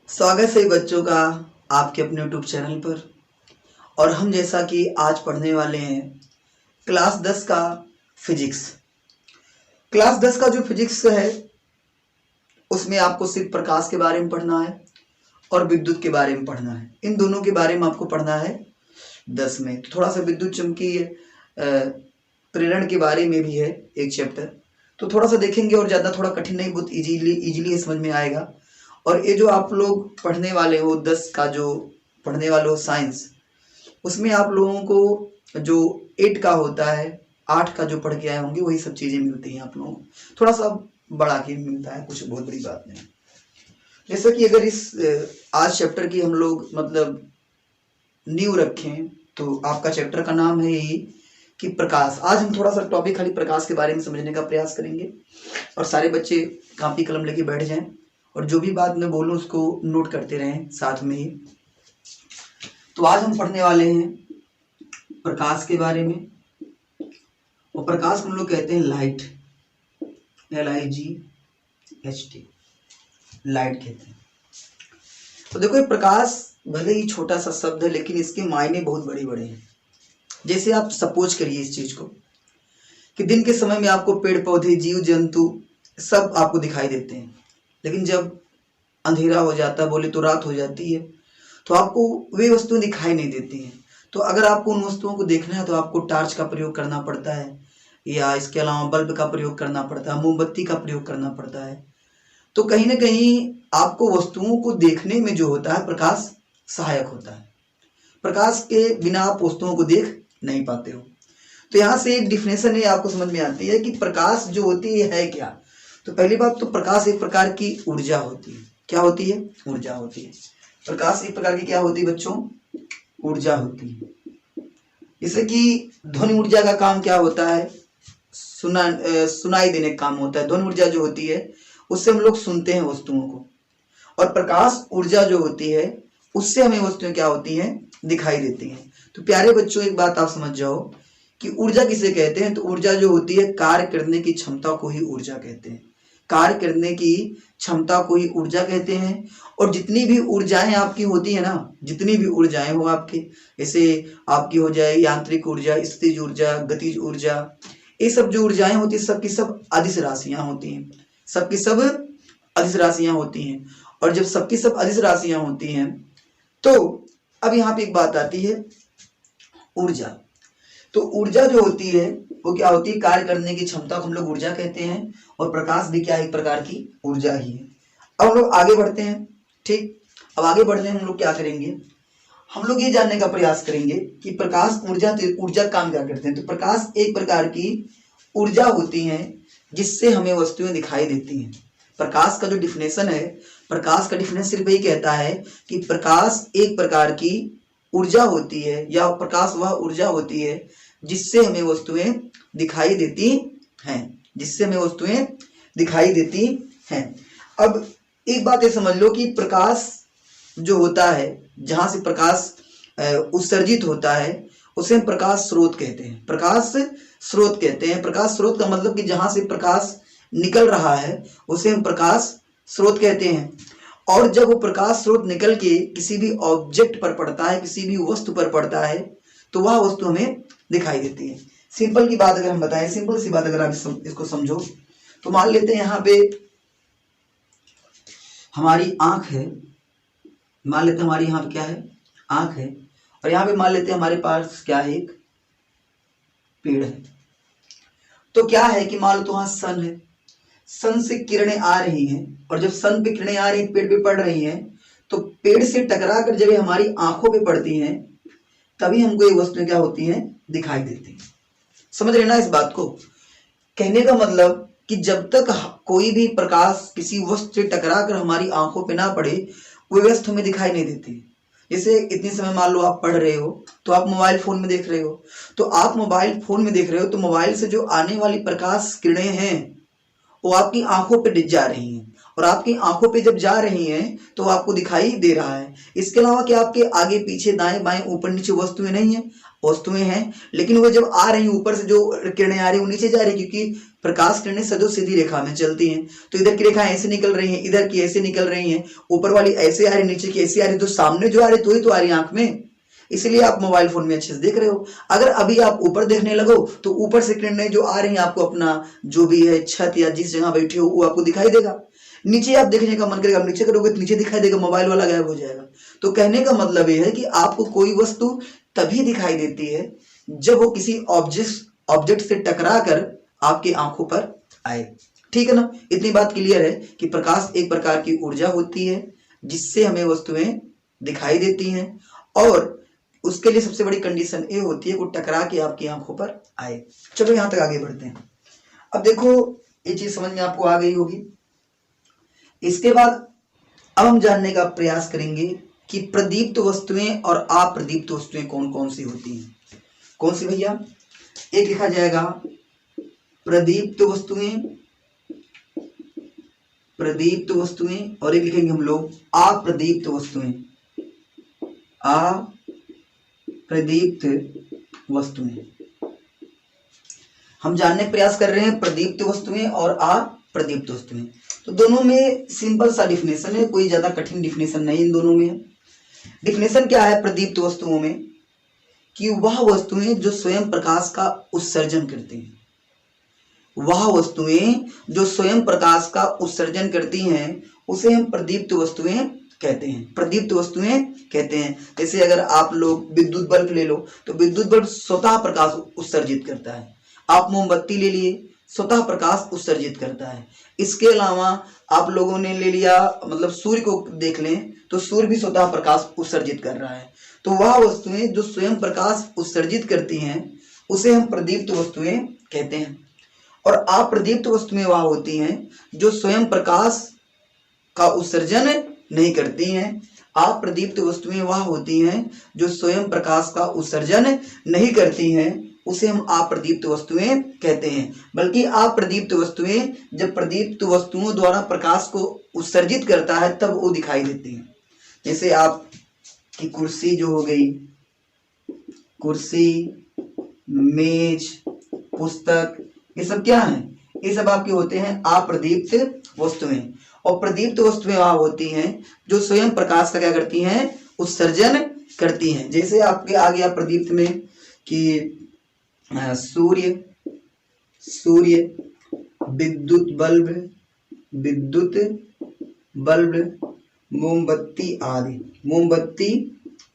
स्वागत है बच्चों का आपके अपने यूट्यूब चैनल पर। और हम जैसा कि आज पढ़ने वाले हैं क्लास 10 का फिजिक्स। क्लास 10 का जो फिजिक्स है उसमें आपको सिर्फ प्रकाश के बारे में पढ़ना है और विद्युत के बारे में पढ़ना है। इन दोनों के बारे में आपको पढ़ना है 10 में। तो थोड़ा सा विद्युत चुंबकीय प्रेरण के बारे में भी है एक चैप्टर, तो थोड़ा सा देखेंगे और ज़्यादा थोड़ा कठिन नहीं, बहुत इजीली समझ में आएगा। और ये जो आप लोग पढ़ने वाले हो 10 का जो पढ़ने वाले हो साइंस, उसमें आप लोगों को जो 8 का होता है, 8 का जो पढ़ के आए होंगे वही सब चीज़ें मिलती हैं आप लोगों को, थोड़ा सा बढ़ा के मिलता है, कुछ बहुत बड़ी बात नहीं। जैसे कि अगर इस आज चैप्टर की हम लोग मतलब नींव रखें तो आपका चैप्टर का नाम है यही कि प्रकाश। आज हम थोड़ा सा टॉपिक खाली प्रकाश के बारे में समझने का प्रयास करेंगे और सारे बच्चे कॉपी कलम लेके बैठ जाएं और जो भी बात मैं बोलूँ उसको नोट करते रहें साथ में ही। तो आज हम पढ़ने वाले हैं प्रकाश के बारे में, और प्रकाश को हम लोग कहते हैं लाइट, LIGHT, लाइट कहते हैं। तो देखो ये प्रकाश भले ही छोटा सा शब्द है लेकिन इसके मायने बहुत बड़े बड़े हैं। जैसे आप सपोज करिए इस चीज को कि दिन के समय में आपको पेड़ पौधे जीव जंतु सब आपको दिखाई देते हैं, लेकिन जब अंधेरा हो जाता है, बोले तो रात हो जाती है, तो आपको वे वस्तुएं दिखाई नहीं देती हैं। तो अगर आपको उन वस्तुओं को देखना है तो आपको टार्च का प्रयोग करना पड़ता है, या इसके अलावा बल्ब का प्रयोग करना पड़ता है, मोमबत्ती का प्रयोग करना पड़ता है। तो कहीं ना कहीं आपको वस्तुओं को देखने में जो होता है प्रकाश सहायक होता है। प्रकाश के बिना आप वस्तुओं को देख नहीं पाते हो। तो यहाँ से एक डिफिनेशन है आपको समझ में आती है कि प्रकाश जो होती है क्या। तो पहली बात तो प्रकाश एक प्रकार की ऊर्जा होती है। क्या होती है? ऊर्जा होती है। प्रकाश एक प्रकार की क्या होती है बच्चों? ऊर्जा होती है। जैसे कि ध्वनि ऊर्जा का काम क्या होता है? सुनाई देने का काम होता है। ध्वनि ऊर्जा जो होती है उससे हम लोग सुनते हैं वस्तुओं को, और प्रकाश ऊर्जा जो होती है उससे हमें वस्तुएं क्या होती हैं? दिखाई देती हैं। तो प्यारे बच्चों एक बात आप समझ जाओ कि ऊर्जा किसे कहते हैं। तो ऊर्जा जो होती है कार्य करने की क्षमता को ही ऊर्जा कहते हैं। कार्य करने की क्षमता को ही ऊर्जा कहते हैं। और जितनी भी ऊर्जाएं आपकी होती है ना, जितनी भी ऊर्जाएं हो आपकी, जैसे आपकी हो जाए यांत्रिक ऊर्जा, स्थितिज ऊर्जा, गतिज ऊर्जा, ये सब जो ऊर्जाएं होती है सबकी सब अदिश राशियां होती हैं। सबकी सब अदिश राशियां होती हैं। और जब सबकी सब अदिश राशियां होती हैं तो अब यहाँ पे एक बात आती है ऊर्जा। तो ऊर्जा जो होती है वो क्या होती है? कार्य करने की क्षमता को हम लोग ऊर्जा कहते हैं। और प्रकाश भी क्या एक प्रकार की ऊर्जा ही है। अब हम लोग आगे बढ़ते हैं। ठीक, अब आगे बढ़ने हम लोग क्या करेंगे? हम लोग ये जानने का प्रयास करेंगे कि प्रकाश ऊर्जा काम क्या करते हैं। तो प्रकाश एक प्रकार की ऊर्जा होती है जिससे हमें वस्तुएं दिखाई देती हैं। प्रकाश का जो डिफिनेशन है, प्रकाश का डिफिनेशन सिर्फ यही कहता है कि प्रकाश एक प्रकार की ऊर्जा होती है, या प्रकाश वह ऊर्जा होती है जिससे हमें वस्तुएं दिखाई देती हैं, जिससे हमें वस्तुएं दिखाई देती हैं। अब एक बात ये समझ लो कि प्रकाश जो होता है, जहां से प्रकाश उत्सर्जित होता है उसे हम प्रकाश स्रोत कहते हैं। प्रकाश स्रोत कहते हैं। प्रकाश स्रोत का मतलब कि जहां से प्रकाश निकल रहा है उसे हम प्रकाश स्रोत कहते हैं। और जब वो प्रकाश स्रोत निकल के किसी भी ऑब्जेक्ट पर पड़ता है, किसी भी वस्तु पर पड़ता है, तो वह वस्तु हमें दिखाई देती है। सिंपल की बात अगर हम बताएं, सिंपल सी बात अगर आप इसको समझो, तो मान लेते हैं यहाँ पे हमारी आंख है। मान लेते हैं हमारी यहाँ पे क्या है? आंख है। और यहाँ पे मान लेते हैं हमारे पास क्या है? एक पेड़ है। तो क्या है कि मान लो तो वहां सन है, सन से किरणें आ रही हैं, और जब सन पे किरणें आ रही पेड़ पे पड़ रही हैं, तो पेड़ से टकरा कर जब ये हमारी आंखों पे पड़ती हैं तभी हमको ये वस्तुएं क्या होती हैं? दिखाई देती हैं। समझ रहे ना इस बात को? कहने का मतलब कि जब तक कोई भी प्रकाश किसी वस्तु से टकरा कर हमारी आंखों पे ना पड़े वो वस्तु हमें दिखाई नहीं देती। जैसे इतने समय मान लो आप पढ़ रहे हो तो आप मोबाइल फोन में देख रहे हो, तो आप मोबाइल फोन में देख रहे हो तो मोबाइल से जो आने वाली प्रकाश किरणें हैं वो आपकी आंखों पे डिग जा रही हैं, और आपकी आंखों पे जब जा रही हैं तो आपको दिखाई दे रहा है। इसके अलावा क्या आपके आगे पीछे दाएं बाएं ऊपर नीचे वस्तुएं नहीं है? वस्तुएं हैं, लेकिन वो जब आ रही ऊपर से जो किरणें आ रही है वो नीचे जा रही है, क्योंकि प्रकाश किरणें सदैव सीधी रेखा में चलती हैं। तो इधर की रेखा ऐसे निकल रही है, इधर की ऐसे निकल रही है, ऊपर वाली ऐसे आ रही, नीचे की ऐसी आ रही, तो सामने जो आ रही तो ही तो आ रही आंख में, इसलिए आप मोबाइल फोन में अच्छे से देख रहे हो। अगर अभी आप ऊपर देखने लगो तो ऊपर से किरणें जो आ रही हैं आपको अपना जो भी है छत या जिस जगह बैठे हो वो आपको दिखाई देगा। नीचे आप देखने का मन करेगा, आप नीचे करोगे तो नीचे दिखाई देगा, मोबाइल वाला गायब हो जाएगा। तो कहने का मतलब ये है कि आपको कोई वस्तु तभी दिखाई देती है जब वो किसी ऑब्जेक्ट से टकरा कर आपकी आंखों पर आए। ठीक है ना? इतनी बात क्लियर है कि प्रकाश एक प्रकार की ऊर्जा होती है जिससे हमें वस्तुएं दिखाई देती हैं, और उसके लिए सबसे बड़ी कंडीशन ये होती है कि वो टकरा के आपकी आंखों पर आए। चलो यहां तक आगे बढ़ते हैं। अब देखो ये चीज समझ में आपको आ गई होगी। इसके बाद अब हम जानने का प्रयास करेंगे कि प्रदीप्त वस्तुएं और अप्रदीप्त वस्तुएं कौन कौन सी होती हैं। कौन सी भैया? एक लिखा जाएगा प्रदीप्त वस्तुएं, प्रदीप्त वस्तुएं, और एक लिखेंगे हम लोग अप्रदीप्त वस्तुएं, अप्रदीप्त वस्तुएं। हम जानने का प्रयास कर रहे हैं प्रदीप्त वस्तुएं और अप्रदीप्त वस्तुएं। तो दोनों में सिंपल सा डिफिनेशन है, कोई ज्यादा कठिन डिफिनेशन नहीं इन दोनों में। डिफिनेशन क्या है प्रदीप्त वस्तुओं में? कि वह वस्तुएं जो स्वयं प्रकाश का उत्सर्जन करती हैं, वह वस्तुएं जो स्वयं प्रकाश का उत्सर्जन करती हैं उसे हम प्रदीप्त वस्तुएं कहते हैं, प्रदीप्त वस्तुएं कहते हैं। जैसे अगर आप लोग विद्युत बल्ब ले लो तो विद्युत बल्ब स्वतः प्रकाश उत्सर्जित करता है। आप मोमबत्ती ले लिए, स्वतः प्रकाश उत्सर्जित करता है। इसके अलावा आप लोगों ने ले लिया, मतलब सूर्य को देख लें तो सूर्य भी स्वतः प्रकाश उत्सर्जित कर रहा है। तो वह वस्तुएं जो स्वयं प्रकाश उत्सर्जित करती हैं उसे हम प्रदीप्त वस्तुएं कहते हैं। और अप्रदीप्त वस्तुएं वह होती हैं जो स्वयं प्रकाश का उत्सर्जन नहीं करती हैं। अप्रदीप्त वस्तुएं वह होती हैं जो स्वयं प्रकाश का उत्सर्जन नहीं करती हैं, उसे हम अप्रदीप्त वस्तुएं कहते हैं। बल्कि अप्रदीप्त वस्तुएं जब प्रदीप्त वस्तुओं द्वारा प्रकाश को उत्सर्जित करता है तब वो दिखाई देती हैं। जैसे आप की कुर्सी जो हो गई, कुर्सी, मेज, पुस्तक, ये सब क्या है? ये सब आपके होते हैं अप्रदीप्त वस्तुएं। और प्रदीप्त वस्तुएं वह होती हैं जो स्वयं प्रकाश का क्या करती हैं? उत्सर्जन करती हैं। जैसे आपके आ गया प्रदीप्त में कि सूर्य, विद्युत बल्ब, मोमबत्ती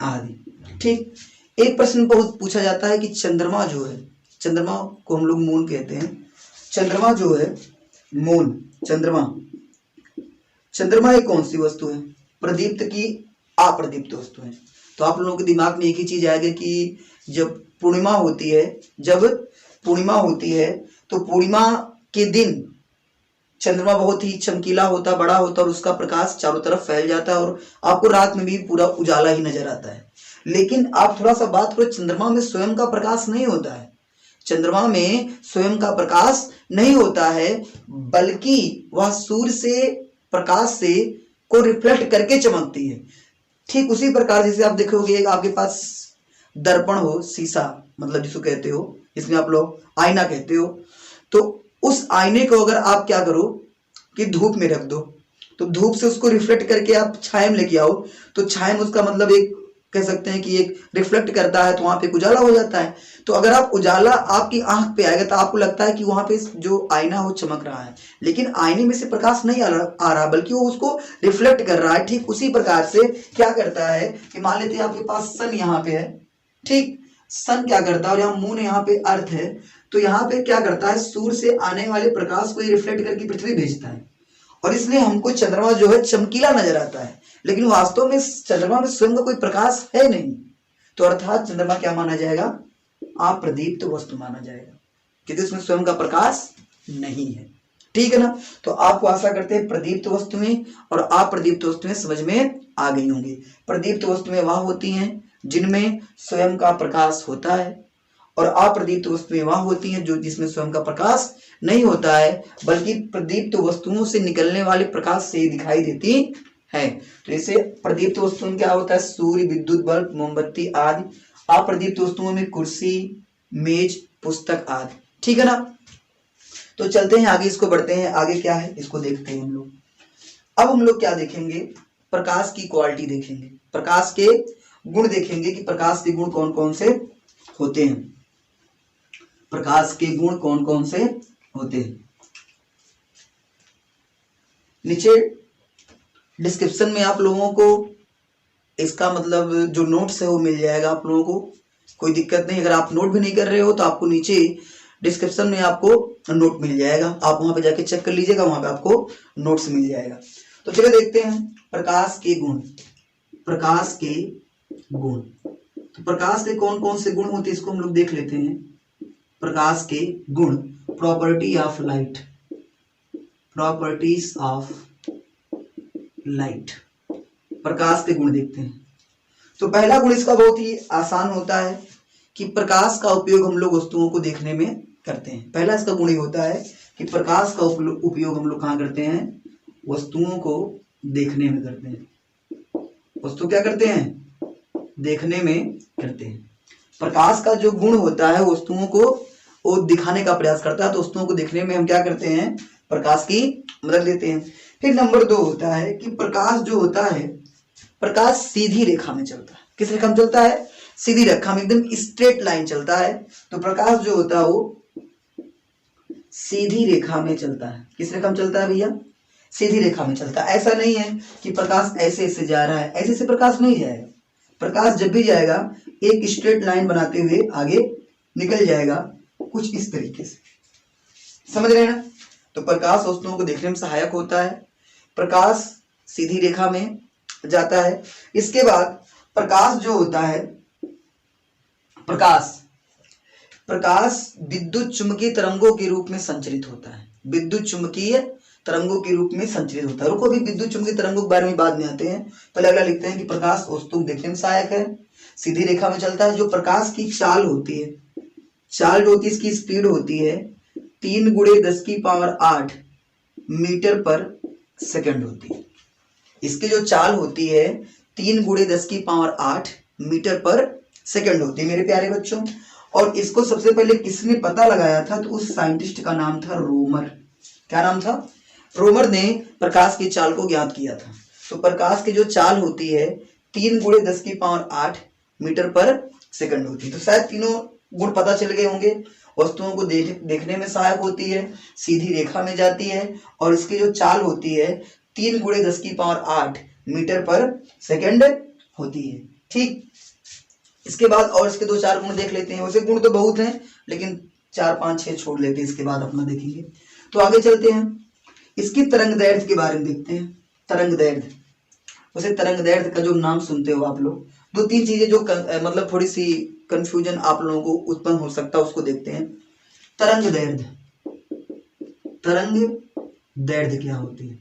आदि। ठीक। एक प्रश्न बहुत पूछा जाता है कि चंद्रमा जो है, चंद्रमा को हम लोग मून कहते हैं, चंद्रमा जो है मून, चंद्रमा एक कौन सी वस्तु है? प्रदीप्त की अप्रदीप्त वस्तु है। तो आप लोगों के दिमाग में एक ही चीज आएगी कि जब पूर्णिमा होती है तो पूर्णिमा के दिन चंद्रमा बहुत ही चमकीला होता, बड़ा होता और उसका प्रकाश चारों तरफ फैल जाता है और आपको रात में भी पूरा उजाला ही नजर आता है। लेकिन आप थोड़ा सा बात करो, चंद्रमा में स्वयं का प्रकाश नहीं होता है, चंद्रमा में स्वयं का प्रकाश नहीं होता है, बल्कि वह सूर्य से प्रकाश से को रिफ्लेक्ट करके चमकती है। ठीक उसी प्रकार जैसे आप देखोगे आपके पास दर्पण हो, शीशा मतलब जिसको कहते हो, इसमें आप लोग आईना कहते हो, तो उस आईने को अगर आप क्या करो कि धूप में रख दो तो धूप से उसको रिफ्लेक्ट करके आप छाया में लेके आओ, तो छाया में उसका मतलब एक कह सकते हैं कि एक रिफ्लेक्ट करता है तो वहां पे उजाला हो जाता है। तो अगर आप उजाला आपकी आंख पे आएगा तो आपको लगता है कि वहां पे जो आईना हो चमक रहा है, लेकिन आईने में से प्रकाश नहीं आ रहा बल्कि वो उसको रिफ्लेक्ट कर रहा है। ठीक उसी प्रकार से क्या करता है कि मान लेते हैं आपके पास सन यहाँ पे है, ठीक, सन क्या करता है और यहाँ मून यहाँ पे अर्थ है, तो यहाँ पे क्या करता है सूर्य से आने वाले प्रकाश को रिफ्लेक्ट करके पृथ्वी भेजता है और इसलिए हमको चंद्रमा जो है चमकीला नजर आता है, लेकिन वास्तव में चंद्रमा में स्वयं का कोई प्रकाश है नहीं। तो अर्थात चंद्रमा क्या माना जाएगा? अप्रदीप्त वस्तु माना जाएगा, क्योंकि उसमें स्वयं का प्रकाश नहीं है। ठीक है ना? तो आपको आशा करते हैं प्रदीप्त वस्तुएं और अप्रदीप्त वस्तुएं समझ में आ गई होंगी। प्रदीप्त वस्तुएं वह होती हैं जिनमें स्वयं का प्रकाश होता है और अप्रदीप्त वस्तुएं वहां होती हैं जो जिसमें स्वयं का प्रकाश नहीं होता है, बल्कि प्रदीप्त वस्तुओं से निकलने वाले प्रकाश से दिखाई देती है। तो जैसे प्रदीप्त वस्तुओं में क्या होता है, सूर्य, विद्युत बल्ब, मोमबत्ती आदि। अप्रदीप्त वस्तुओं में कुर्सी, मेज, पुस्तक आदि। ठीक है ना। तो चलते हैं आगे, इसको बढ़ते हैं, आगे क्या है इसको देखते हैं हम लोग। अब हम लोग क्या देखेंगे, प्रकाश की क्वालिटी देखेंगे, प्रकाश के गुण देखेंगे कि प्रकाश के गुण कौन कौन से होते हैं। प्रकाश के गुण कौन कौन से होते हैं। नीचे डिस्क्रिप्शन में आप लोगों को इसका मतलब जो नोट्स है वो मिल जाएगा आप लोगों को, कोई दिक्कत नहीं। अगर आप नोट भी नहीं कर रहे हो तो आपको नीचे डिस्क्रिप्शन में आपको नोट मिल जाएगा, आप वहां पे जाके चेक कर लीजिएगा, वहां पे आपको नोट्स मिल जाएगा। तो चलिए देखते हैं प्रकाश के गुण। प्रकाश के गुण, तो प्रकाश के कौन कौन से गुण होते हैं इसको हम लोग देख लेते हैं। प्रकाश के गुण, property of light, properties of light, प्रकाश के गुण देखते हैं। तो पहला गुण इसका बहुत ही आसान होता है कि प्रकाश का उपयोग हम लोग वस्तुओं को देखने में करते हैं। पहला इसका गुण ही होता है कि प्रकाश का उपयोग हम लोग कहाँ करते हैं, वस्तुओं को देखने में करते हैं। वस्तु क्या करते हैं, देखने में करते हैं। प्रकाश का जो गुण होता है वस्तुओं को वो दिखाने का प्रयास करता है, तो वस्तुओं को देखने में हम क्या करते हैं, प्रकाश की मदद लेते हैं। फिर नंबर 2 होता है कि प्रकाश जो होता है, प्रकाश सीधी रेखा में चलता है। किस रेखा में चलता है, सीधी रेखा में, एकदम स्ट्रेट लाइन चलता है। तो प्रकाश जो होता है वो सीधी रेखा में चलता है। किस रेखा में चलता है भैया, सीधी रेखा में चलता है। ऐसा नहीं है कि प्रकाश ऐसे ऐसे जा रहा है, ऐसे ऐसे प्रकाश नहीं जाएगा। प्रकाश जब भी जाएगा एक स्ट्रेट लाइन बनाते हुए आगे निकल जाएगा, कुछ इस तरीके से, समझ रहे हैं ना। तो प्रकाश वस्तुओं को देखने में सहायक होता है, प्रकाश सीधी रेखा में जाता है। इसके बाद प्रकाश जो होता है, प्रकाश विद्युत चुंबकीय तरंगों के रूप में संचरित होता है। विद्युत चुंबकीय तरंगों के रूप में संचरित होता है। रुको, अभी विद्युत चुंबकीय तरंगों के बारे में बाद में आते हैं। पहले अगला लिखते हैं कि प्रकाश वस्तु देखने में सहायक है, सीधी रेखा में चलता है। जो प्रकाश की चाल होती है, चाल जो होती है इसकी स्पीड होती है 3 × 10⁸ मीटर पर सेकंड होती है। इसकी जो चाल होती है 3 × 10⁸ मीटर पर सेकंड होती है मेरे प्यारे बच्चों। और इसको सबसे पहले किसने पता लगाया था, तो उस साइंटिस्ट का नाम था रोमर। क्या नाम था, रोमर ने प्रकाश की चाल को ज्ञात किया था। तो प्रकाश की जो चाल होती है 3 × 10⁸ मीटर पर सेकंड होती है। तो शायद तीनों गुण पता चल गए होंगे। वस्तुओं को देखने में सहायक होती है, सीधी रेखा में जाती है, और इसकी जो चाल होती है 3 × 10⁸ मीटर पर सेकंड होती है। ठीक, इसके बाद और इसके 2-4 गुण देख लेते हैं। वैसे गुण तो बहुत हैं, लेकिन 4, 5, 6 छोड़ लेते हैं, इसके बाद अपना देखेंगे। तो आगे चलते हैं, इसकी तरंग दैर्ध्य के बारे में देखते हैं। तरंग दैर्ध्य, वैसे तरंग दैर्ध्य का जो नाम सुनते हो आप लोग, 2-3 चीजें जो मतलब थोड़ी सी कंफ्यूजन आप लोगों को उत्पन्न हो सकता है, उसको देखते हैं। तरंग दैर्ध्य, तरंग दैर्ध्य क्या होती है।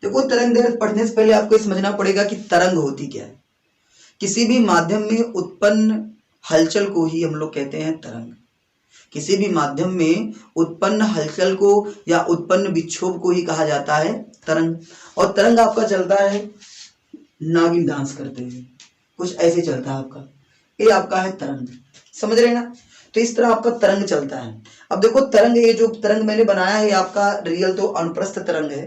देखो, तरंग दैर्ध्य पढ़ने से पहले आपको समझना पड़ेगा कि तरंग होती क्या है। किसी भी माध्यम में उत्पन्न हलचल को ही हम लोग कहते हैं तरंग। किसी भी माध्यम में उत्पन्न हलचल को या उत्पन्न विक्षोभ को ही कहा जाता है तरंग। और तरंग आपका चलता है नागिन डांस करते हुए, कुछ ऐसे चलता है आपका, ये आपका है तरंग, समझ रहे हैं ना। तो इस तरह आपका तरंग चलता है। अब देखो, तरंग, ये जो तरंग मैंने बनाया है आपका रियल तो अनुप्रस्थ तरंग है।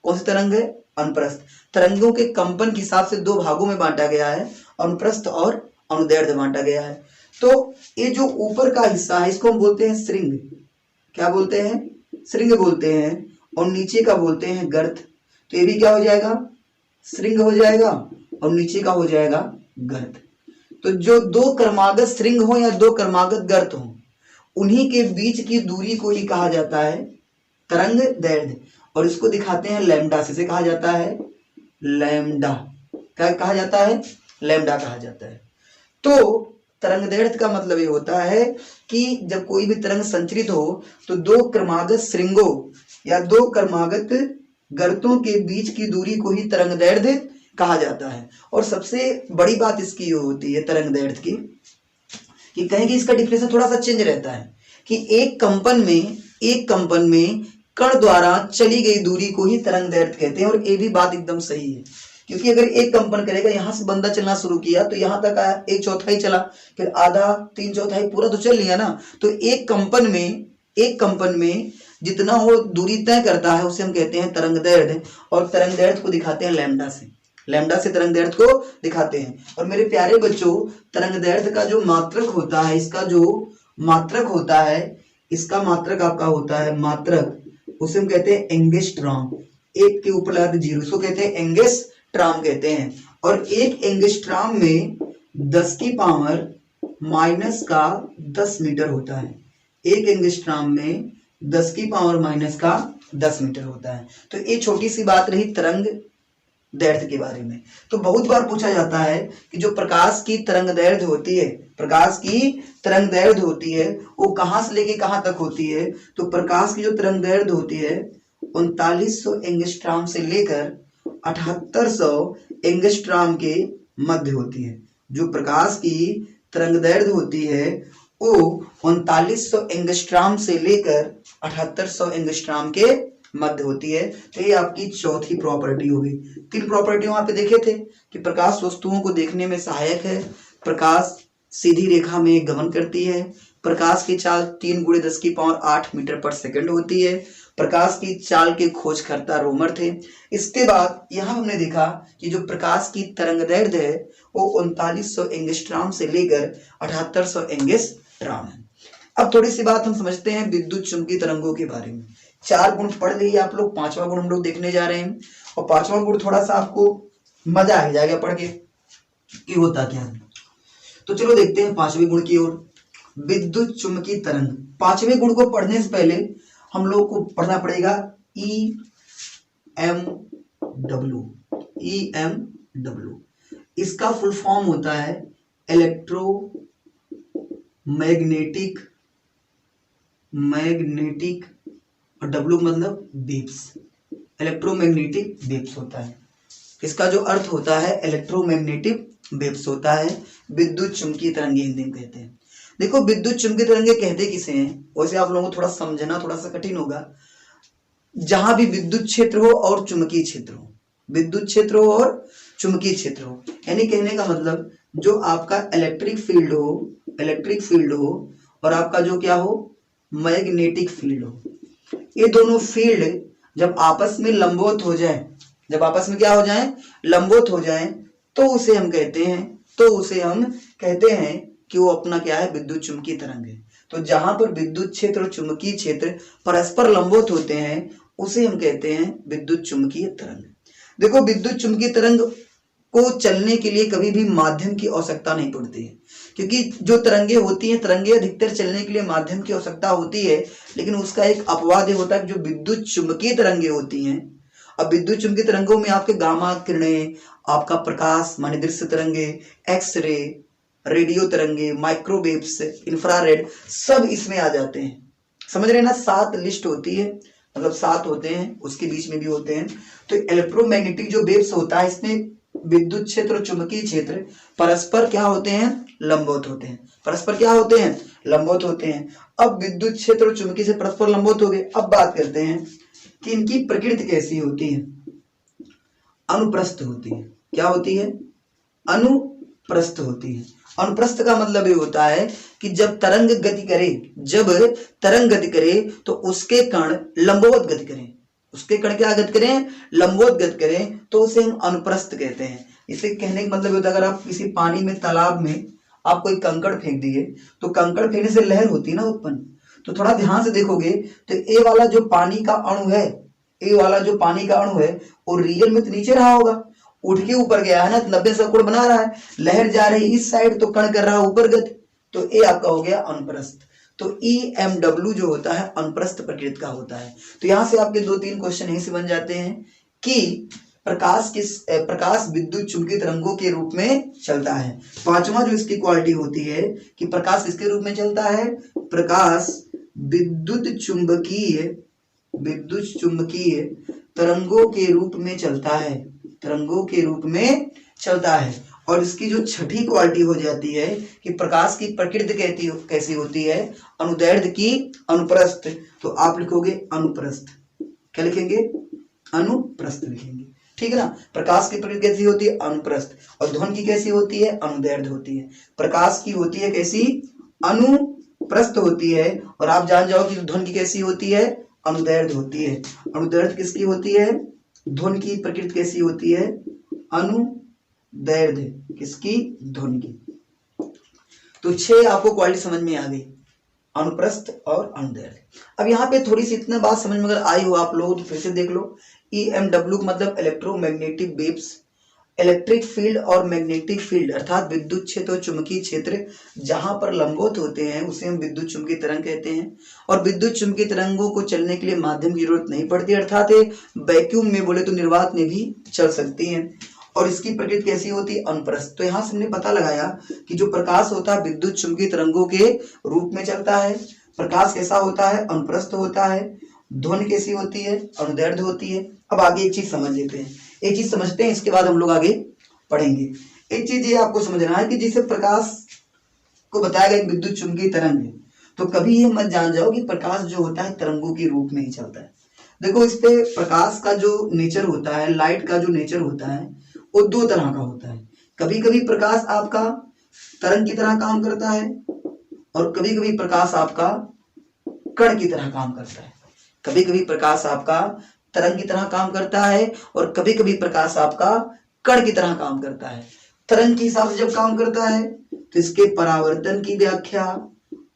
कौन सी तरंग है, अनुप्रस्थ। तरंगों के कंपन के हिसाब से 2 भागों में बांटा गया है, अनुप्रस्थ और अनुदैर्ध्य बांटा गया है। तो ये जो ऊपर का हिस्सा है इसको हम बोलते हैं श्रृंग। क्या बोलते हैं, श्रृंग बोलते हैं। और नीचे का बोलते हैं गर्त। तो ये भी क्या हो जाएगा, श्रृंग हो जाएगा, और नीचे का हो जाएगा गर्त। तो जो 2 क्रमागत श्रृंग हो या 2 क्रमागत गर्त हो, उन्हीं के बीच की दूरी को ही कहा जाता है तरंग दैर्ध्य। और इसको दिखाते हैं लैम्डा से, कहा जाता है लैम्डा। क्या कहा जाता है, लैम्डा कहा जाता है। तो तरंग दैर्ध्य का मतलब ये होता है कि जब कोई भी तरंग संचरित हो तो 2 क्रमागत श्रृंगों या 2 क्रमागत गर्तों के बीच की दूरी को ही तरंग दैर्ध्य कहा जाता है। और सबसे बड़ी बात इसकी ये होती है तरंग दैर्ध्य की, कि कहें कि इसका डिफिनेशन थोड़ा सा चेंज रहता है कि एक कंपन में कण द्वारा चली गई दूरी को ही तरंग दैर्ध्य कहते हैं। और ये भी बात एकदम सही है, क्योंकि अगर एक कंपन करेगा, यहां से बंदा चलना शुरू किया तो यहां तक आया, 1/4 चला, फिर आधा, 3/4 पूरा तो चल लिया ना। तो एक कंपन में जितना वो दूरी तय करता है उसे हम कहते हैं तरंग दैर्ध्य। और तरंग दैर्ध्य को दिखाते हैं लैम्डा से तरंग दैर्ध्य को दिखाते हैं। और मेरे प्यारे बच्चों, तरंग दैर्ध्य का जो मात्रक होता है, इसका मात्रक आपका होता है मात्रक, उसे हम कहते हैं एंगस्ट्रॉम। एक के ऊपर लगा 0, इसको कहते हैं एंगस्ट्रॉम कहते हैं। और एक एंगस्ट्रॉम में 10 की पावर माइनस का 10 मीटर होता है। एक एंगस्ट्रॉम में 10 की पावर माइनस का 10 मीटर होता है। तो ये छोटी सी बात रही तरंग दैर्ध्य के बारे में। तो बहुत बार पूछा जाता है कि जो प्रकाश की तरंग दैर्ध्य होती है वो कहां से लेके कहां तक होती है। तो प्रकाश की जो तरंग दैर्ध्य होती है 3900 एंगस्ट्रॉम से लेकर 7800 एंगस्ट्रॉम के मध्य होती है। जो प्रकाश की तरंग दैर्ध्य होती है वो 3900 एंगस्ट्रॉम से लेकर 7800 एंगस्ट्रॉम के मध्य होती है। तो ये आपकी चौथी प्रॉपर्टी होगी। 3 प्रॉपर्टी वहां पे देखे थे कि प्रकाश वस्तुओं को देखने में सहायक है, प्रकाश सीधी रेखा में गमन करती है, प्रकाश की चाल 3 × 10 की पावर 8 मीटर पर सेकंड होती है, प्रकाश की चाल के खोजकर्ता रोमर थे। इसके बाद यहां हमने देखा कि जो प्रकाश की तरंग दैर्ध्य है वो 3900 एंगस्ट्रॉम से लेकर 7800 एंगस्ट्रॉम है। अब थोड़ी सी बात हम समझते हैं विद्युत चुंबकीय तरंगों के बारे में। 4 गुण पढ़ लिए आप लोग, 5वां गुण हम लोग देखने जा रहे हैं। और 5वां गुण थोड़ा सा आपको मजा आ जाएगा पढ़ के कि होता क्या है। तो चलो देखते हैं 5वें गुण की ओर। विद्युत चुंबकीय तरंग। 5वें गुण को पढ़ने से पहले हम लोग को पढ़ना पड़ेगा EMW। इसका फुल फॉर्म होता है इलेक्ट्रोमैग्नेटिक और W मतलब वेव्स। इलेक्ट्रोमैग्नेटिक वेव्स होता है। इसका जो अर्थ होता है इलेक्ट्रोमैग्नेटिक वेव्स होता है। विद्युत चुंबकीय तरंगे हिंदी में कहते हैं। देखो विद्युत चुंबकीय तरंगे कहते किसे हैं, वैसे आप लोगों को थोड़ा समझना थोड़ा सा कठिन होगा। जहां भी विद्युत क्षेत्र हो और चुंबकीय क्षेत्र हो, विद्युत क्षेत्र हो और चुंबकीय क्षेत्र हो, यानी कहने का मतलब जो आपका इलेक्ट्रिक फील्ड हो और आपका जो क्या हो मैग्नेटिक फील्ड हो, ये दोनों फील्ड जब आपस में लंबवत हो जाए, जब आपस में क्या हो जाए, लंबवत हो जाए, तो उसे हम कहते हैं कि वो अपना क्या है, विद्युत चुंबकीय तरंग है। तो जहां पर विद्युत क्षेत्र और चुंबकीय क्षेत्र परस्पर लंबवत होते हैं उसे हम कहते हैं विद्युत चुंबकीय तरंग। देखो विद्युत चुंबकीय तरंग को चलने के लिए कभी भी माध्यम की आवश्यकता नहीं पड़ती है, क्योंकि जो तरंगे होती हैं, तरंगे अधिकतर चलने के लिए माध्यम की आवश्यकता होती है। लेकिन उसका एक अपवाद ये होता है कि जो विद्युत चुंबकीय तरंगे होती हैं, अब विद्युत चुंबकीय तरंगों में आपके गामा किरणें, आपका प्रकाश माने दृश्य तरंगे, एक्सरे, रेडियो तरंगे, माइक्रोवेव्स, इंफ्रारेड, सब इसमें आ जाते हैं। समझ रहे हैं ना, 7 लिस्ट होती है, मतलब 7 होते हैं, उसके बीच में भी होते हैं। तो इलेक्ट्रोमैग्नेटिक जो वेव्स होता है इसमें विद्युत क्षेत्र और चुंबकीय क्षेत्र परस्पर क्या होते हैं, लंबवत होते हैं। परस्पर क्या होते हैं, लंबवत होते हैं। अब विद्युत क्षेत्र और चुंबकीय से परस्पर लंबवत हो गए। अब बात करते हैं कि इनकी प्रकृति कैसी होती है। अनुप्रस्थ होती है। क्या होती है, अनुप्रस्थ होती है। अनुप्रस्थ का मतलब ये होता है कि जब तरंग गति करे तो उसके कण लंबवत गति करें, उसके कण क्या गति करें, लंबवत गति करें, तो उसे हम अनुप्रस्थ कहते हैं। इसे कहने का मतलब होता है अगर आप किसी पानी में, तालाब में आप कोई कंकड़ फेंक दिए तो कंकड़ फेंकने से लहर होती है ना उत्पन्न। तो थोड़ा ध्यान से देखोगे तो ए वाला जो पानी का अणु है वो रियल में तो नीचे रहा होगा, उठ के ऊपर गया है ना, 90 से कोण बना रहा है, लहर जा रही इस साइड तो कण कर रहा है ऊपर गति, तो ए आपका हो गया अनुप्रस्थ। तो EMW जो होता है अनुप्रस्थ प्रकृति का होता है। तो यहां से आपके 2-3 क्वेश्चन यहीं से बन जाते हैं कि प्रकाश विद्युत चुंबकीय तरंगों के रूप में चलता है। 5वां जो इसकी क्वालिटी होती है कि प्रकाश किसके रूप में चलता है, प्रकाश विद्युत चुंबकीय तरंगों के रूप में चलता है, और इसकी जो छठी क्वालिटी हो जाती है कि प्रकाश की प्रकृति कैसी होती है, अनुदैर्ध्य की अनुप्रस्थ, तो आप लिखोगे अनुप्रस्थ। क्या लिखेंगे? अनुप्रस्थ लिखेंगे, ठीक है ना। प्रकाश की प्रकृति कैसी होती है? अनुप्रस्थ। और ध्वनि की कैसी होती है? अनुदैर्ध्य होती है। प्रकाश की होती है कैसी? अनुप्रस्थ होती है। और आप जान जाओ कि ध्वनि की कैसी होती है? अनुदैर्ध्य होती है। अनुदैर्ध्य किसकी होती है? ध्वनि की प्रकृति कैसी होती है? अनुदैर्ध्य किसकी? ध्वनि की। तो 6 आपको क्वालिटी समझ में आ गई, अनुप्रस्थ और अनुदैर्ध्य। अब यहाँ पे थोड़ी सी इतना बात समझ में अगर आई हो आप लोग तो फिर से देख लो। EMW मतलब इलेक्ट्रोमैग्नेटिक वेव्स, इलेक्ट्रिक फील्ड और मैग्नेटिक फील्ड अर्थात विद्युत क्षेत्र और चुंबकीय क्षेत्र जहां पर लंबवत होते हैं उसे हम विद्युत चुंबकीय तरंग कहते हैं। और विद्युत चुंबकीय तरंगों को चलने के लिए माध्यम की जरूरत नहीं पड़ती, अर्थात वैक्यूम में बोले तो निर्वात में भी चल सकती हैं। और इसकी प्रकृति कैसी होती है? अनुप्रस्थ। तो यहाँ से हमने पता लगाया कि जो प्रकाश होता है विद्युत चुंबकीय तरंगों के रूप में चलता है। प्रकाश कैसा होता है? अनुप्रस्थ होता है। ध्वनि कैसी होती है? अनुदैर्ध्य होती है। अब आगे एक चीज समझ लेते हैं, एक चीज समझते हैं, इसके बाद हम लोग आगे पढ़ेंगे। एक चीज ये आपको समझना है कि जिसे प्रकाश को बताया गया विद्युत चुंबकीय तरंग है, तो कभी ये मत जान जाओ कि प्रकाश जो होता है तरंगों के रूप में ही चलता है। देखो इस पे प्रकाश का जो नेचर होता है, लाइट का जो नेचर होता है वो 2 तरह का होता है। कभी कभी प्रकाश आपका तरंग की तरह काम करता है और कभी कभी प्रकाश आपका कण की तरह काम करता है। कभी कभी प्रकाश आपका तरंग की तरह काम करता है और कभी कभी प्रकाश आपका कण की तरह काम करता है। तरंग के हिसाब से जब काम करता है तो इसके परावर्तन की व्याख्या,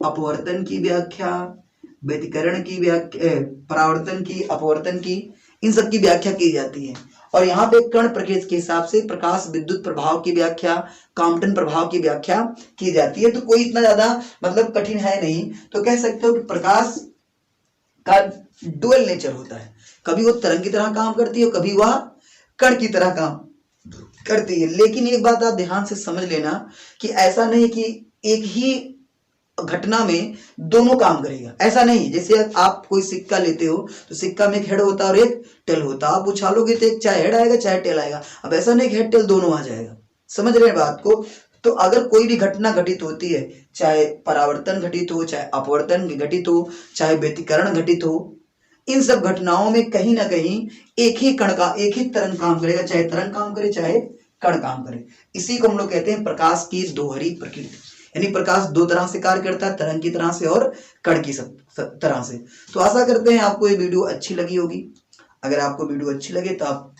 अपवर्तन की व्याख्या, व्यतिकरण की व्याख्या, परावर्तन की, अपवर्तन की, इन सब की व्याख्या की जाती है। और यहाँ पे कण प्रकृति के हिसाब से प्रकाश विद्युत प्रभाव की व्याख्या, कॉम्पटन प्रभाव की व्याख्या की जाती है। तो कोई इतना ज्यादा मतलब कठिन है नहीं। तो कह सकते हो कि प्रकाश का डुअल नेचर होता है, कभी वो तरंग की तरह काम करती है, कभी वह कण की तरह काम करती है। लेकिन एक बात आप ध्यान से समझ लेना कि ऐसा नहीं कि एक ही घटना में दोनों काम करेगा, ऐसा नहीं। जैसे आप कोई सिक्का लेते हो तो सिक्का में एक हेड होता है और एक टेल होता है। आप उछालोगे तो एक चाहे हेड आएगा चाहे टेल आएगा। अब ऐसा नहीं कि हेड टेल दोनों आ जाएगा, समझ रहे हैं बात को। तो अगर कोई भी घटना घटित होती है, चाहे परावर्तन घटित हो, चाहे अपवर्तन घटित हो, चाहे व्यतिकरण घटित हो, इन सब घटनाओं में कहीं ना कहीं एक ही कण का, एक ही तरंग काम करेगा, चाहे तरंग काम करे चाहे कण काम करे। इसी को हम लोग कहते हैं प्रकाश की दोहरी प्रकृति। यानी प्रकाश 2 तरह से कार्य करता है, तरंग की तरह से और कण की तरह से। तो आशा करते हैं आपको ये वीडियो अच्छी लगी होगी। अगर आपको वीडियो अच्छी लगे तो आप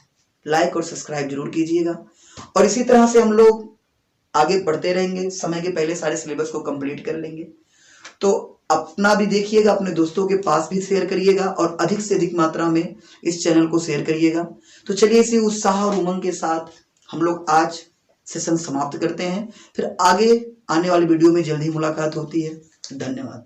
लाइक और सब्सक्राइब जरूर कीजिएगा। और इसी तरह से हम लोग आगे बढ़ते रहेंगे, समय के पहले सारे सिलेबस को कंप्लीट कर लेंगे। तो अपना भी देखिएगा, अपने दोस्तों के पास भी शेयर करिएगा और अधिक से अधिक मात्रा में इस चैनल को शेयर करिएगा। तो चलिए इसी उत्साह और उमंग के साथ हम लोग आज सेशन समाप्त करते हैं। फिर आगे आने वाली वीडियो में जल्दी मुलाकात होती है। धन्यवाद।